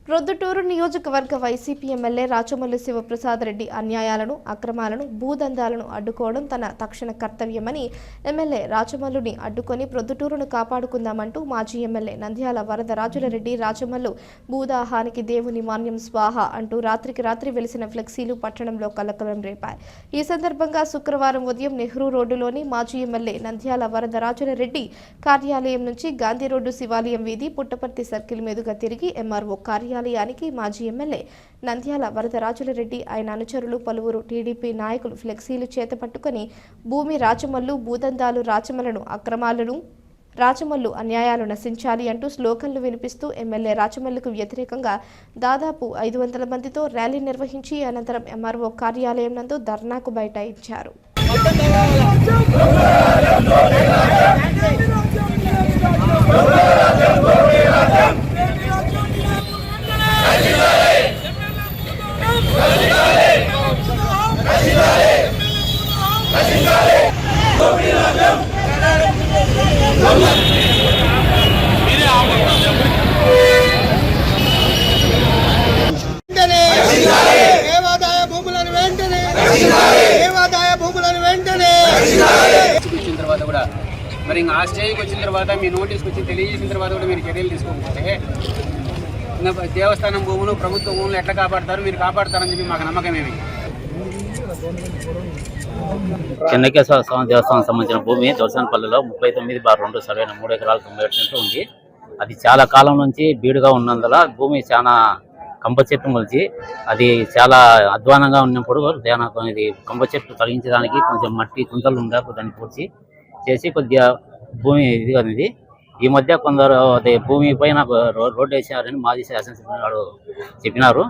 ప్రొద్దుటూరు నియోజకవర్గ YCP MLA Rachamallu Sivaprasad Reddy అన్యాయాలను, అక్రమాలను, భూదందాలను అడ్డుకోవడం తన తక్షణ కర్తవ్యమని ఎమ్మెల్యే రాచమల్లుని అడ్డుకొని ప్రొద్దుటూరును కాపాడుకుందామంటూ మాజీ ఎమ్మెల్యే నంద్యాల వరదరాజులరెడ్డి రాచమల్లు భూదాహానికి దేవుని మాన్యం స్వాహ అంటూ రాత్రికి రాత్రి వెలిసిన ఫ్లెక్సీలు పట్టణంలో కలకలం రేపాయి. ఈ సందర్భంగా శుక్రవారం ఉదయం నెహ్రూ రోడ్డులోని మాజీ ఎమ్మెల్యే నంద్యాల వరదరాజులరెడ్డి కార్యాలయం నుంచి గాంధీ రోడ్డు శివాలయం వీధి పుట్టపర్తి సర్కిల్ మీదుగా తిరిగి ఎంఆర్ఓ కార్యాలయానికి మాజీ ఎమ్మెల్యే నంద్యాల వరదరాజులరెడ్డి ఆయన అనుచరులు పలువురు టీడీపీ నాయకులు ఫ్లెక్సీలు చేతపట్టుకుని భూమి రాచమల్లు, భూదందాలు రాచమల్లును, అక్రమాలను రాచమల్లు అన్యాయాలు నశించాలి అంటూ స్లోగన్లు వినిపిస్తూ ఎమ్మెల్యే రాచమల్లుకు వ్యతిరేకంగా దాదాపు 500 మందితో ర్యాలీ నిర్వహించి అనంతరం ఎంఆర్ఓ కార్యాలయం నందు ధర్నాకు బైఠాయించారు. మరి ఇంకా ఆ స్టేజ్కి వచ్చిన తర్వాత మీ నోటీస్కి వచ్చి తెలియజేసిన తర్వాత కూడా మీరు చర్యలు తీసుకోకపోతే దేవస్థానం భూములు, ప్రభుత్వ భూములు ఎట్లా కాపాడతారు? మీరు కాపాడతారని చెప్పి మాకు నమ్మకమేమి. చెన్నకేశ్వర స్వామి దేవస్థానం సంబంధించిన భూమి దొరసనపల్లిలో 39/2 సరైన 3 ఎకరాల 97 సెంట్లు ఉంది. అది చాలా కాలం నుంచి బీడుగా ఉన్నందున భూమి చాలా కంప చెట్టు మొలిచి అది చాలా అధ్వానంగా ఉన్నప్పుడు ఇది కంప చెట్టు తొలగించడానికి కొంచెం మట్టి కుంతలు ఉండే దాన్ని పూడ్చి చేసి కొద్దిగా భూమి ఇదిగా ఉంది. ఈ మధ్య కొందరు అదే భూమి పైన రోడ్డు వేసారని మాజీ శాసనసభ్యులు వాడు చెప్పినారు.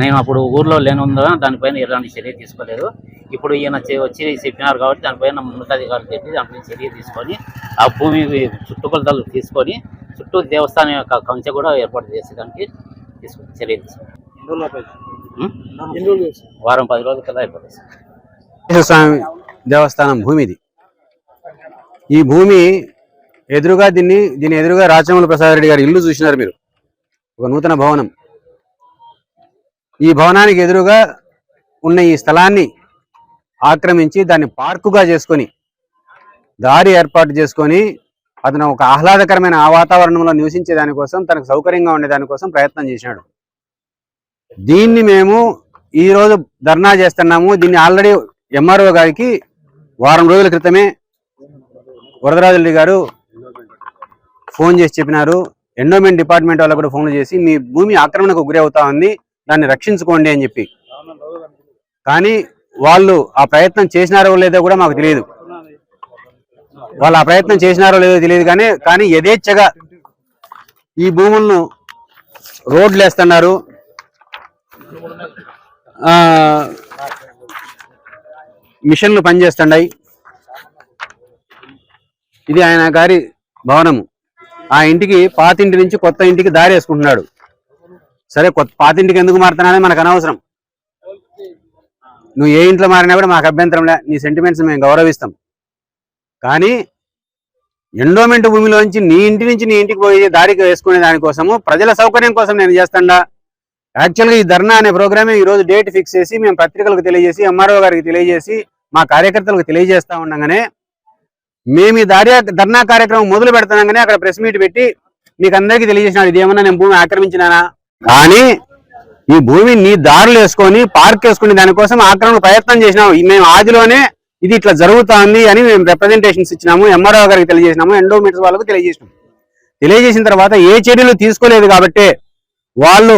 నేను అప్పుడు ఊర్లో లేనుందా దానిపైన ఎలాంటి చర్య తీసుకోలేదు. ఇప్పుడు ఈయన వచ్చి చెప్పినారు కాబట్టి దానిపైన ఉన్నతాధికారులు చెప్పి దానిపైన చర్య తీసుకొని ఆ భూమి చుట్టుకొలతలు తీసుకొని చుట్టూ దేవస్థానం యొక్క కంచె కూడా ఏర్పాటు చేసేదానికి చర్య తీసుకున్నాం. వారం 10 రోజుల కల్లా అయిపోతుంది. స్వామి దేవస్థానం భూమి ఇది. ఈ భూమి ఎదురుగా దీని ఎదురుగా రాచమల్లు ప్రసాద్ రెడ్డి గారి ఇల్లు చూసినారు మీరు, ఒక నూతన భవనం. ఈ భవనానికి ఎదురుగా ఉన్న ఈ స్థలాన్ని ఆక్రమించి దాన్ని పార్కుగా చేసుకొని దారి ఏర్పాటు చేసుకొని అతను ఒక ఆహ్లాదకరమైన ఆ వాతావరణంలో నివసించే దానికోసం, తనకు సౌకర్యంగా ఉండే దానికోసం ప్రయత్నం చేసినాడు. దీన్ని మేము ఈరోజు ధర్నా చేస్తున్నాము. దీన్ని ఆల్రెడీ ఎంఆర్ఓ గారికి వారం రోజుల క్రితమే వరదరాజులరెడ్డి గారు ఫోన్ చేసి చెప్పినారు. ఎండోమెంట్ డిపార్ట్మెంట్ వాళ్ళకు కూడా ఫోన్లు చేసి మీ భూమి ఆక్రమణకు గురి అవుతా ఉంది, దాన్ని రక్షించుకోండి అని చెప్పి. కానీ వాళ్ళు ఆ ప్రయత్నం చేసినారో లేదో కూడా మాకు తెలియదు. వాళ్ళు ఆ ప్రయత్నం చేసినారో లేదో తెలియదు కానీ యథేచ్ఛగా ఈ భూములను రోడ్లు వేస్తున్నారు, మిషన్లు పనిచేస్తున్నాయి. ఇది ఆయన గారి భవనము. ఆ ఇంటికి పాతింటి నుంచి కొత్త ఇంటికి దారి వేసుకుంటున్నాడు. సరే, పాతింటికి ఎందుకు మారుతున్నానే మనకు అనవసరం. నువ్వు ఏ ఇంట్లో మారినా కూడా మాకు అభ్యంతరంలే, నీ సెంటిమెంట్స్ మేము గౌరవిస్తాం. కానీ ఎండోమెంట్ భూమిలోంచి నీ ఇంటి నుంచి నీ ఇంటికి పోయి దారికి వేసుకునే దానికోసము ప్రజల సౌకర్యం కోసం నేను చేస్తాడా. యాక్చువల్గా ఈ ధర్నా అనే ప్రోగ్రామే ఈరోజు డేట్ ఫిక్స్ చేసి మేము పత్రికలకు తెలియజేసి ఎంఆర్ఓ గారికి తెలియజేసి మా కార్యకర్తలకు తెలియజేస్తా ఉండగానే మేము ఈ ధర్నా కార్యక్రమం మొదలు పెడుతున్నాగానే అక్కడ ప్రెస్ మీట్ పెట్టి మీకు అందరికీ తెలియజేసినాడు ఇదేమన్నా నేను భూమి ఆక్రమించినానా. కానీ ఈ భూమి నీ దారులు వేసుకొని పార్క్ వేసుకుని దానికోసం ఆక్రమణ ప్రయత్నం చేసినాము. మేము ఆదిలోనే ఇది ఇట్లా జరుగుతుంది అని మేము రిప్రజెంటేషన్స్ ఇచ్చినాము, ఎంఆర్ఓ గారికి తెలియజేసినాము, ఎండోమెంట్స్ వాళ్ళకు తెలియజేసినాము. తెలియజేసిన తర్వాత ఏ చర్యలు తీసుకోలేదు కాబట్టి వాళ్ళు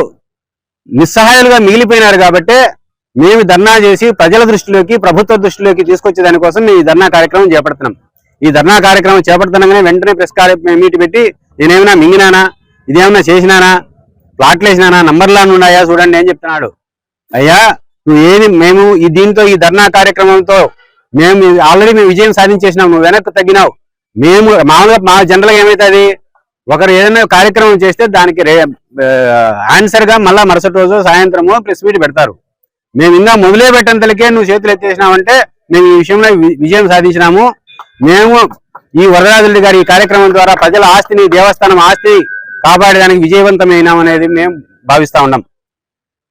నిస్సహాయాలుగా మిగిలిపోయినారు. కాబట్టి మేము ధర్నా చేసి ప్రజల దృష్టిలోకి, ప్రభుత్వ దృష్టిలోకి తీసుకొచ్చే దానికోసం మేము ఈ ధర్నా కార్యక్రమం చేపడుతున్నాం. ఈ ధర్నా కార్యక్రమం చేపడుతున్నాగానే వెంటనే ప్రెస్ మీట్ పెట్టి నేనేమైనా మింగినానా, ఇదేమన్నా చేసినానా, ప్లాట్లు వేసినానా, నంబర్లు ఉన్నాయా చూడండి అని చెప్తున్నాడు. అయ్యా నువ్వు ఏది మేము దీంతో ఈ ధర్నా కార్యక్రమంతో మేము ఆల్రెడీ మేము విజయం సాధించేసినాం, నువ్వు వెనక్కి తగ్గినావు. మేము మామూలుగా మా జనరల్గా ఏమవుతుంది, ఒకరు ఏదైనా కార్యక్రమం చేస్తే దానికి ఆన్సర్ గా మళ్ళా మరుసటి రోజు సాయంత్రము ప్రెస్ మీట్ పెడతారు. మేము ఇంకా మొదలే పెట్టంతలకే నువ్వు చేతులు ఎత్తేసినావంటే మేము ఈ విషయంలో విజయం సాధించినాము. మేము ఈ వరదరాజులరెడ్డి గారి ఈ కార్యక్రమం ద్వారా ప్రజల ఆస్తిని, దేవస్థానం ఆస్తిని కాపాడడానికి విజయవంతమైనామనేది మేము భావిస్తా ఉన్నాం.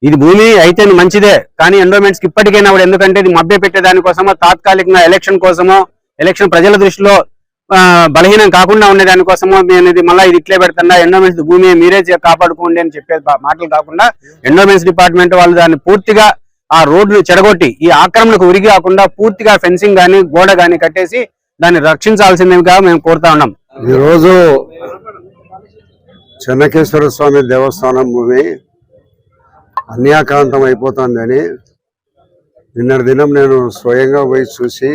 ఇది భూమి అయితే మంచిదే, కానీ ఎండోమెంట్స్కి ఇప్పటికైనా కూడా, ఎందుకంటే ఇది మభ్య పెట్టే దానికోసమో, తాత్కాలికంగా ఎలక్షన్ కోసమో, ఎలక్షన్ ప్రజల దృష్టిలో బలహీనం కాకుండా ఉండే దానికోసమో ఇది మళ్ళీ ఇది ఇట్లే పెడుతున్నా, ఎండోమెంట్స్ భూమి మీరే కాపాడుకోండి అని చెప్పే మాటలు కాకుండా, ఎండోమెంట్స్ డిపార్ట్మెంట్ వాళ్ళు దాన్ని పూర్తిగా ఆ రోడ్లు చెడగొట్టి ఈ ఆక్రమణకు ఉరిగి కాకుండా పూర్తిగా ఫెన్సింగ్ గానీ గోడ గానీ కట్టేసి దాన్ని రక్షించాల్సిందిగా మేము కోరుతా ఉన్నాం. ఈరోజు చెన్నకేశ్వర స్వామి దేవస్థానం భూమి అన్యాక్రాంతం అయిపోతుందని నిన్నటి దినం నేను స్వయంగా పోయి చూసి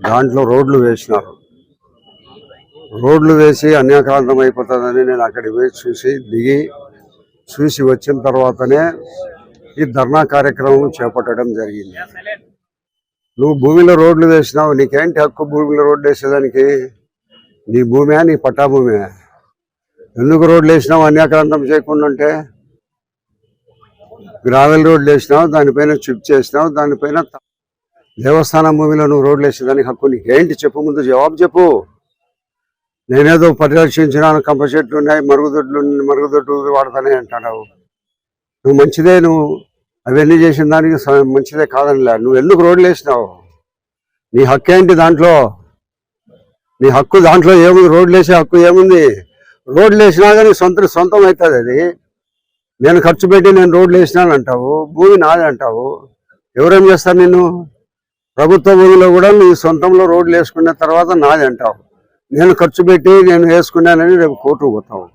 దాంట్లో రోడ్లు వేసినారు. రోడ్లు వేసి అన్యాక్రాంతం అయిపోతుందని నేను అక్కడికి పోయి చూసి వచ్చిన తర్వాతనే ఈ ధర్నా కార్యక్రమం చేపట్టడం జరిగింది. నువ్వు భూమిలో రోడ్లు వేసినావు, నీకేంటి హక్కు భూమిలో రోడ్లు వేసేదానికి? నీ భూమే, నీ పట్టా భూమే. ఎందుకు రోడ్లు వేసినావు అన్యాక్రాంతం చేయకుండా? అంటే గ్రావెల్ రోడ్లు వేసినావు, దానిపైన చిప్ చేసినావు, దానిపైన దేవస్థానం భూమిలో నువ్వు రోడ్లు వేసేదానికి హక్కు నీకేంటి? చెప్పు, ముందు జవాబు చెప్పు. నేనేదో పరిరక్షించినాను, కంప చెట్లు ఉన్నాయి, మరుగుదొడ్లు వాడతానే అంటున్నావు. నువ్వు మంచిదే, నువ్వు అవన్నీ చేసిన దానికి మంచిదే కాదనిలే. నువ్వు ఎందుకు రోడ్లు వేసినావు? నీ హక్కు ఏంటి దాంట్లో? నీ హక్కు దాంట్లో ఏముంది? రోడ్లు వేసే హక్కు ఏముంది? రోడ్లు వేసినా కానీ సొంతం అవుతుంది. అది నేను ఖర్చు పెట్టి నేను రోడ్లు వేసినాను అంటావు, భూమి నాది అంటావు. ఎవరేం చేస్తారు నిన్ను? ప్రభుత్వ భూమిలో కూడా నీ సొంతంలో రోడ్లు వేసుకున్న తర్వాత నాది అంటావు. నేను ఖర్చు పెట్టి నేను వేసుకున్నానని రేపు కోర్టుకు పోతావు.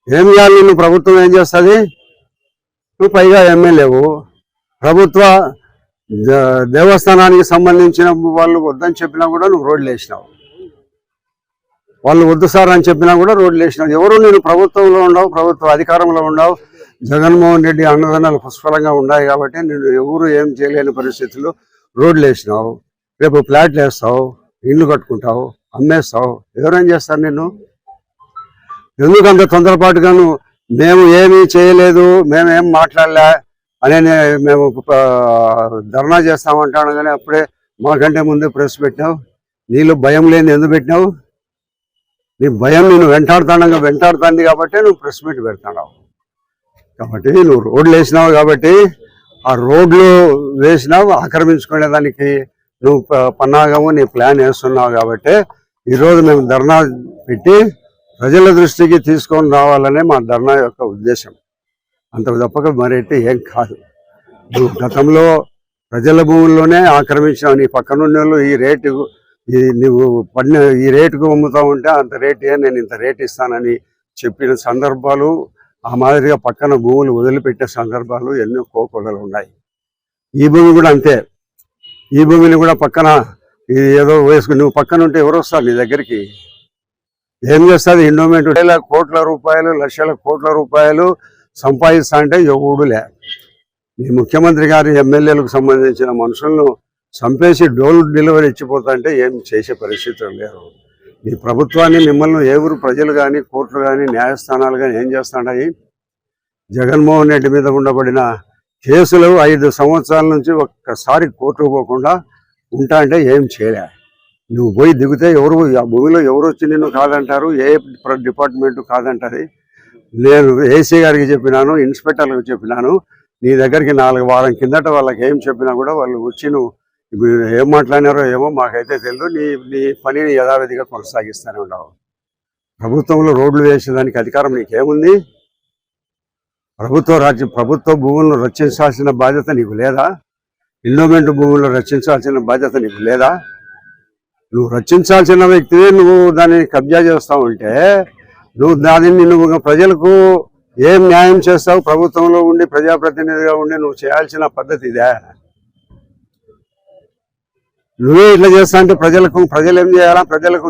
ఏం చేయాలి నిన్ను? ప్రభుత్వం ఏం చేస్తుంది? నువ్వు పైగా ఎమ్మెల్యేవు. ప్రభుత్వ దేవస్థానానికి సంబంధించిన వాళ్ళు వద్దని చెప్పినా కూడా నువ్వు రోడ్లు వేసినావు. వాళ్ళు వద్దు సార్ అని చెప్పినా కూడా రోడ్లు వేసినావు. ఎవరు? నేను ప్రభుత్వంలో ఉండవు, ప్రభుత్వ అధికారంలో ఉండవు. జగన్మోహన్ రెడ్డి అన్నదానాలు పుష్కలంగా ఉన్నాయి కాబట్టి నేను ఎవరు ఏం చేయలేని పరిస్థితుల్లో రోడ్లు వేసినావు. రేపు ఫ్లాట్లు వేస్తావు, ఇల్లు కట్టుకుంటావు, అమ్మేస్తావు. ఎవరేం చేస్తారు నిన్ను? ఎందుకు అంత తొందరపాటుగాను మేము ఏమీ చేయలేదు, మేమేం మాట్లాడలే అని మేము ధర్నా చేస్తామంటాను, కానీ అప్పుడే మాకంటే ముందే ప్రెస్ పెట్టినావు. నీళ్ళు భయం లేని ఎందుకు పెట్టినావు? నీ భయం నేను వెంటాడుతుంది కాబట్టి నువ్వు ప్రెస్ మీట్ పెడతావు. కాబట్టి నువ్వు రోడ్లు వేసినావు, కాబట్టి ఆ రోడ్లు వేసినావు, ఆక్రమించుకునేదానికి నువ్వు పన్నాగము నీ ప్లాన్ వేస్తున్నావు. కాబట్టి ఈరోజు మేము ధర్నా పెట్టి ప్రజల దృష్టికి తీసుకొని రావాలనే మా ధర్నా యొక్క ఉద్దేశం. అంత తప్పక మరైతే ఏం కాదు. నువ్వు గతంలో ప్రజల భూముల్లోనే ఆక్రమించావు. నీ పక్కనున్న ఈ రేటు నువ్వు పడిన ఈ రేటుకు అమ్ముతా ఉంటే అంత రేటు నేను ఇంత రేటు ఇస్తానని చెప్పిన సందర్భాలు, ఆ మాదిరిగా పక్కన భూములు వదిలిపెట్టే సందర్భాలు ఎన్నో కోకొల్లలు ఉన్నాయి. ఈ భూమి కూడా అంతే. ఈ భూమిని కూడా పక్కన ఏదో వేసుకుని నువ్వు పక్కన ఉంటే ఎవరు వస్తారు నీ దగ్గరికి? ఏం చేస్తుంది ఎండోమెంట్? వేల కోట్ల రూపాయలు, లక్షల కోట్ల రూపాయలు సంపాదిస్తా అంటే ఎవడులే. ఈ ముఖ్యమంత్రి గారి ఎమ్మెల్యేలకు సంబంధించిన మనుషులను చంపేసి డోర్ డెలివరీ ఇచ్చిపోతా అంటే ఏం చేసే పరిస్థితులు లేరు. ఈ ప్రభుత్వాన్ని మిమ్మల్ని ఎవరు ప్రజలు కానీ కోర్టులు కానీ న్యాయస్థానాలు కానీ ఏం చేస్తున్నాయి? జగన్మోహన్ రెడ్డి మీద ఉండబడిన కేసులు 5 సంవత్సరాల నుంచి ఒక్కసారి కోర్టుకు పోకుండా ఉంటా అంటే ఏం చేయలే. నువ్వు పోయి దిగితే ఎవరు ఆ భూమిలో ఎవరు వచ్చి నిన్ను కాదంటారు? ఏ డిపార్ట్మెంట్ కాదంటది? నేను ఏసీ గారికి చెప్పినాను, ఇన్స్పెక్టర్లకు చెప్పినాను. నీ దగ్గరికి 4 వారం కిందట వాళ్ళకి ఏం చెప్పినా కూడా వాళ్ళు వచ్చి నువ్వు ఏం మాట్లాడినారో ఏమో మాకైతే తెలియదు. నీ పనిని యథావిధిగా కొనసాగిస్తూనే ఉండవు. ప్రభుత్వంలో రోడ్లు వేసేదానికి అధికారం నీకేముంది? ప్రభుత్వ భూములను రక్షించాల్సిన బాధ్యత నీకు లేదా? ఎండోమెంట్ భూములను రక్షించాల్సిన బాధ్యత నీకు లేదా? నువ్వు రక్షించాల్సిన వ్యక్తివే నువ్వు దాన్ని కబ్జా చేస్తూ ఉంటే నువ్వు ప్రజలకు ఏం న్యాయం చేస్తావు? ప్రభుత్వంలో ఉండి ప్రజాప్రతినిధిగా ఉండి నువ్వు చేయాల్సిన పద్ధతి ఇదే. నువ్వే ఇట్లా చేస్తా అంటే ప్రజలు ఏం చేయాలా? ప్రజలకు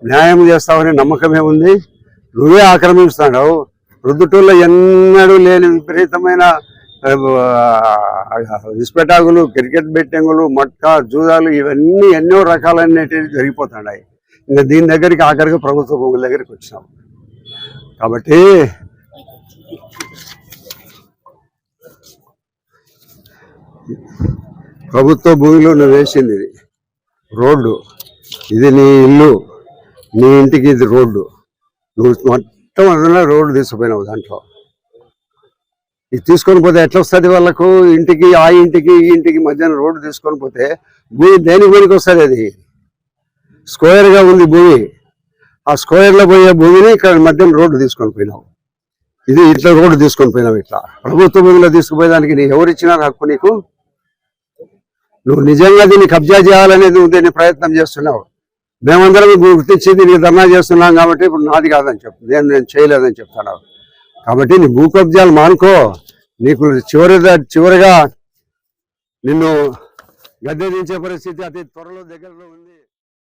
న్యాయం చేస్తావని నమ్మకమే ఉంది. నువ్వే ఆక్రమిస్తున్నావు. రుద్దుటూళ్ళలో ఎన్నడూ లేని విపరీతమైన ఇస్పెటాకులు, క్రికెట్ బెట్టింగులు, మట్కా, జూదాలు ఇవన్నీ ఎన్నో రకాలన్నిటివి జరిగిపోతున్నాయి. ఇంకా దీని దగ్గరికి ఆఖరికి ప్రభుత్వ భూముల దగ్గరికి వచ్చినాం. కాబట్టి ప్రభుత్వ భూమిలో నువ్వు వేసింది ఇది రోడ్డు, ఇది నీ ఇల్లు, నీ ఇంటికి ఇది రోడ్డు. నువ్వు మొత్తం రోడ్డు తీసుకుపోయినావు. దాంట్లో ఇది తీసుకొని పోతే ఎట్లా వస్తుంది వాళ్ళకు? ఇంటికి ఆ ఇంటికి ఈ ఇంటికి మధ్యాహ్నం రోడ్డు తీసుకొని పోతే భూమి దేనికి పనికి వస్తుంది? అది స్క్వేర్గా ఉంది భూమి. ఆ స్క్వేర్లో పోయే భూమిని ఇక్కడ మధ్యాహ్నం రోడ్డు తీసుకొని పోయినావు. ఇది ఇట్లా రోడ్డు తీసుకొని పోయినావు. ఇట్లా ప్రభుత్వ భూమిలో తీసుకుపోయేదానికి నీ ఎవరు ఇచ్చినారు హక్కు నీకు? నువ్వు నిజంగా దీన్ని కబ్జా చేయాలనేది నువ్వు దీన్ని ప్రయత్నం చేస్తున్నావు. మేమందరం గుర్తించి దీనికి ధర్నా చేస్తున్నాం కాబట్టి ఇప్పుడు నాది కాదని చెప్పు, నేను చేయలేదని చెప్తున్నావు. కాబట్టి నీ భూ కబ్జాలు మానుకో. నీకు చివరిగా నిన్ను గద్దె దించే పరిస్థితి అతి త్వరలో దగ్గరలో ఉంది.